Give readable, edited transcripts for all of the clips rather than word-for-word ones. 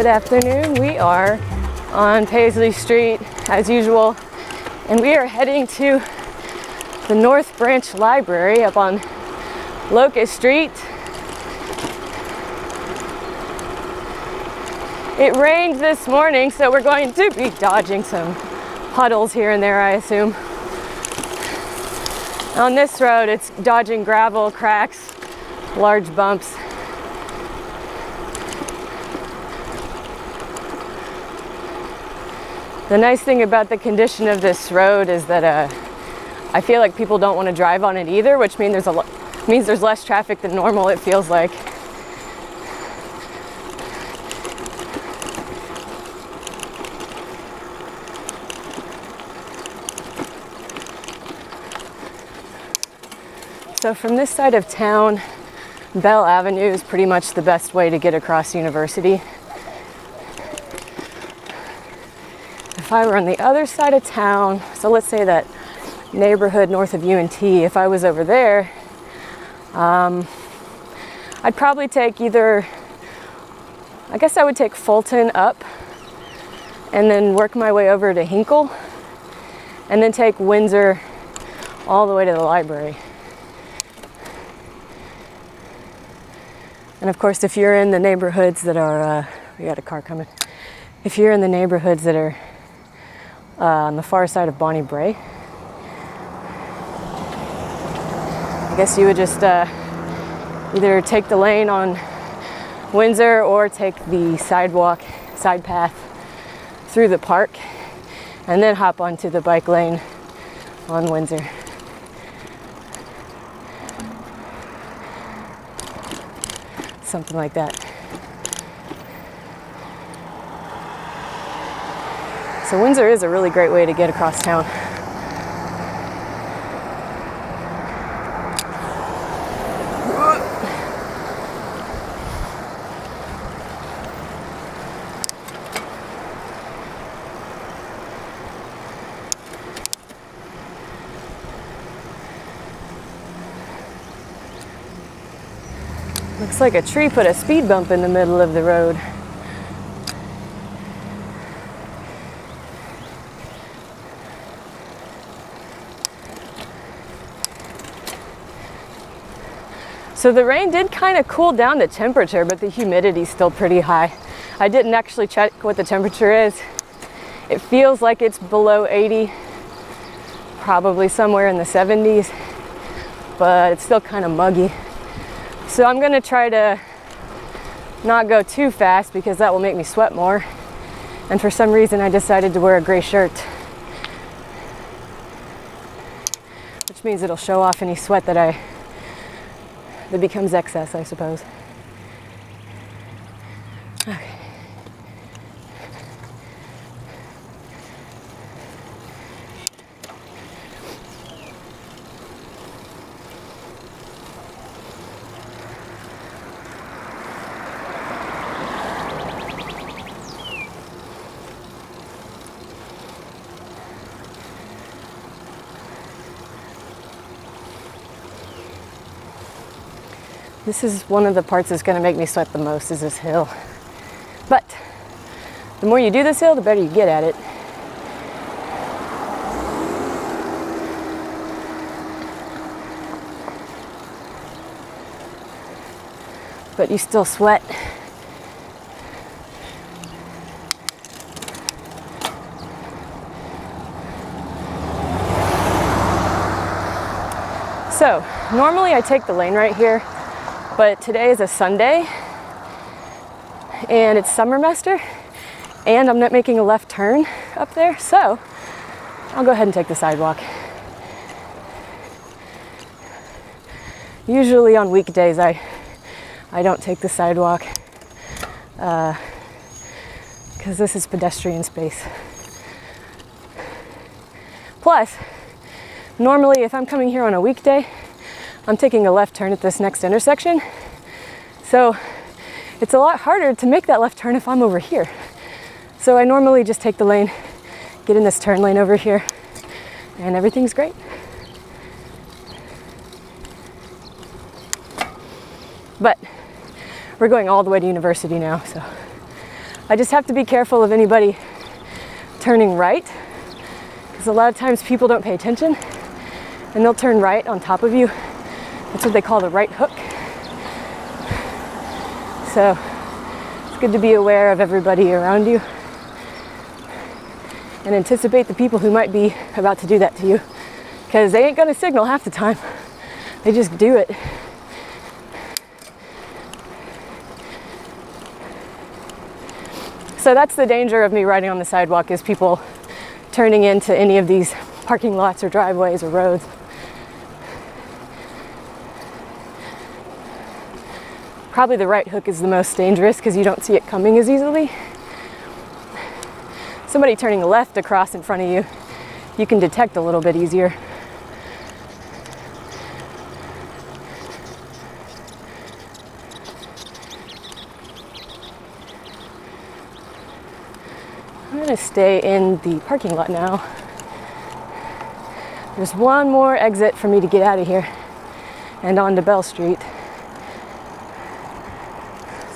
afternoon. We are on Paisley Street as usual, and we are heading to the North Branch Library up on Locust Street. It rained this morning, so we're going to be dodging some puddles here and there, I assume. On this road, it's dodging gravel, cracks, large bumps. The nice thing about the condition of this road is that I feel like people don't want to drive on it either, which means there's less traffic than normal, it feels like. So from this side of town, Bell Avenue is pretty much the best way to get across University. If I were on the other side of town, so let's say that neighborhood north of UNT, if I was over there, I'd probably take I would take Fulton up and then work my way over to Hinkle and then take Windsor all the way to the library. And of course, if you're in the neighborhoods that are, we got a car coming. If you're in the neighborhoods that are on the far side of Bonnie Bray, I guess you would just either take the lane on Windsor or take the side path through the park and then hop onto the bike lane on Windsor. Something like that. So Windsor is a really great way to get across town. Looks like a tree put a speed bump in the middle of the road. So the rain did kind of cool down the temperature, but the humidity's still pretty high. I didn't actually check what the temperature is. It feels like it's below 80, probably somewhere in the 70s, but it's still kind of muggy. So I'm gonna try to not go too fast because that will make me sweat more. And for some reason I decided to wear a gray shirt, which means it'll show off any sweat that becomes excess, I suppose. Okay. This is one of the parts that's going to make me sweat the most, is this hill. But the more you do this hill, the better you get at it. But you still sweat. So normally I take the lane right here, but today is a Sunday and it's summermaster and I'm not making a left turn up there, so I'll go ahead and take the sidewalk. Usually on weekdays I don't take the sidewalk because this is pedestrian space. Plus, normally if I'm coming here on a weekday, I'm taking a left turn at this next intersection. So it's a lot harder to make that left turn if I'm over here. So I normally just take the lane, get in this turn lane over here, and everything's great. But we're going all the way to University now, so I just have to be careful of anybody turning right, because a lot of times people don't pay attention and they'll turn right on top of you. That's what they call the right hook. So it's good to be aware of everybody around you and anticipate the people who might be about to do that to you, because they ain't gonna signal half the time. They just do it. So that's the danger of me riding on the sidewalk, is people turning into any of these parking lots or driveways or roads. Probably the right hook is the most dangerous because you don't see it coming as easily. Somebody turning left across in front of you, you can detect a little bit easier. I'm going to stay in the parking lot now. There's one more exit for me to get out of here and onto Bell Street.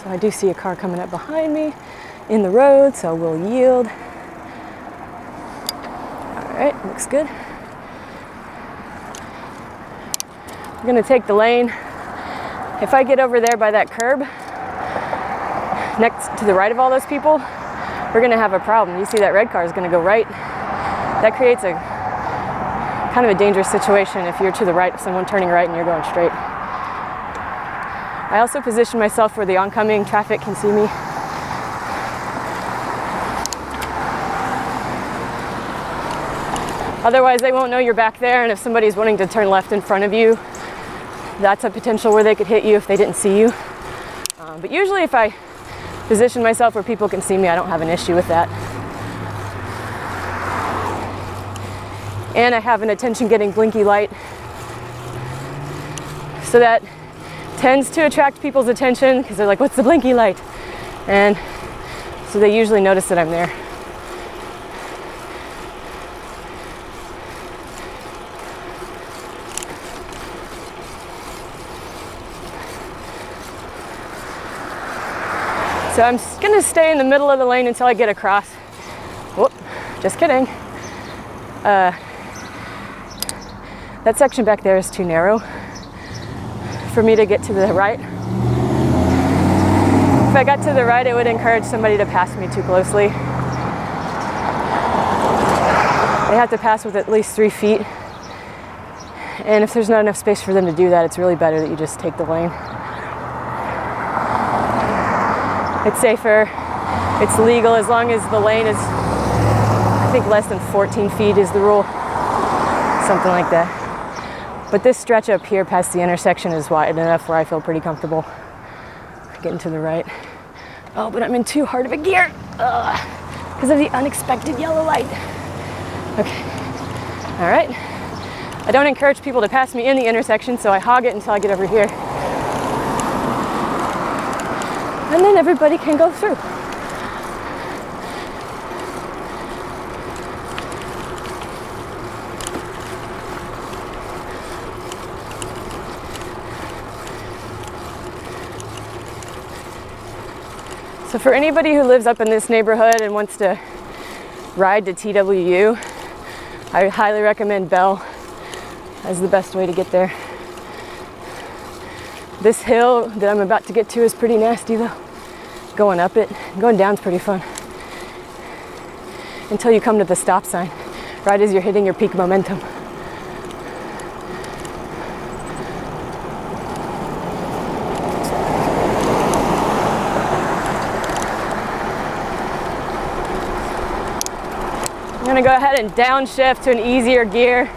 So I do see a car coming up behind me in the road, so we'll yield. All right, looks good. I'm going to take the lane. If I get over there by that curb, next to the right of all those people, we're going to have a problem. You see that red car is going to go right. That creates a kind of a dangerous situation if you're to the right of someone turning right and you're going straight. I also position myself where the oncoming traffic can see me. Otherwise, they won't know you're back there, and if somebody's wanting to turn left in front of you, that's a potential where they could hit you if they didn't see you. But usually if I position myself where people can see me, I don't have an issue with that. And I have an attention-getting blinky light, so that tends to attract people's attention because they're like, what's the blinky light? And so they usually notice that I'm there. So I'm going to stay in the middle of the lane until I get across. Whoop, just kidding. That section back there is too narrow for me to get to the right. If I got to the right, it would encourage somebody to pass me too closely. They have to pass with at least 3 feet. And if there's not enough space for them to do that, it's really better that you just take the lane. It's safer, it's legal as long as the lane is, I think, less than 14 feet is the rule, something like that. But this stretch up here past the intersection is wide enough where I feel pretty comfortable getting to the right. Oh, but I'm in too hard of a gear because of the unexpected yellow light. Okay, all right. I don't encourage people to pass me in the intersection, so I hog it until I get over here. And then everybody can go through. So for anybody who lives up in this neighborhood and wants to ride to TWU, I highly recommend Bell as the best way to get there. This hill that I'm about to get to is pretty nasty though. Going up it, going down's pretty fun. Until you come to the stop sign, right as you're hitting your peak momentum. I'm gonna go ahead and downshift to an easier gear.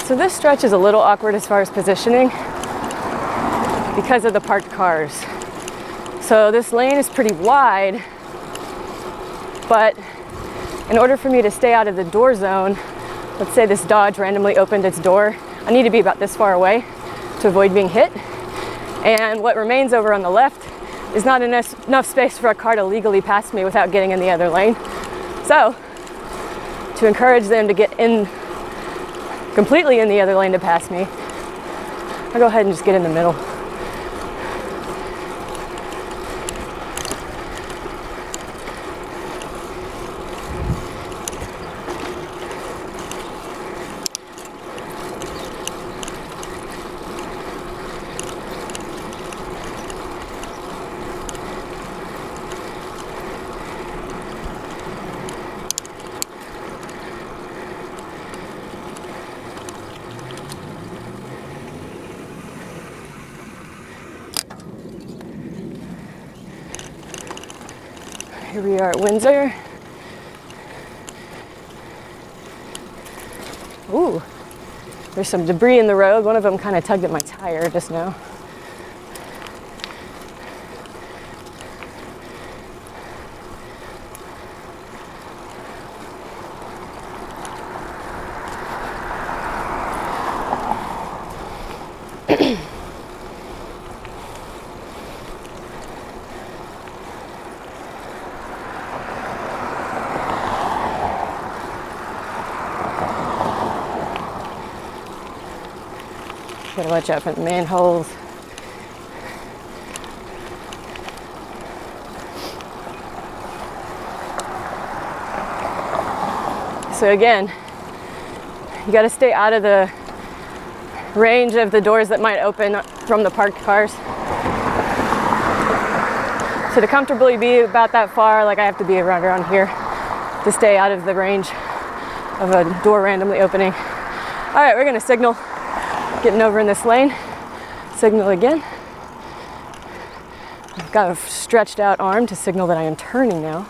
So this stretch is a little awkward as far as positioning because of the parked cars. So this lane is pretty wide, but in order for me to stay out of the door zone, let's say this Dodge randomly opened its door. I need to be about this far away to avoid being hit. And what remains over on the left is not enough space for a car to legally pass me without getting in the other lane. So, to encourage them to get in completely in the other lane to pass me, I'll go ahead and just get in the middle. Here we are at Windsor. Ooh, there's some debris in the road. One of them kind of tugged at my tire just now. Gotta watch out for the manholes. So again, you gotta stay out of the range of the doors that might open from the parked cars. So to comfortably be about that far, like I have to be around here to stay out of the range of a door randomly opening. All right, we're gonna signal. Getting over in this lane, signal again. I've got a stretched out arm to signal that I am turning now.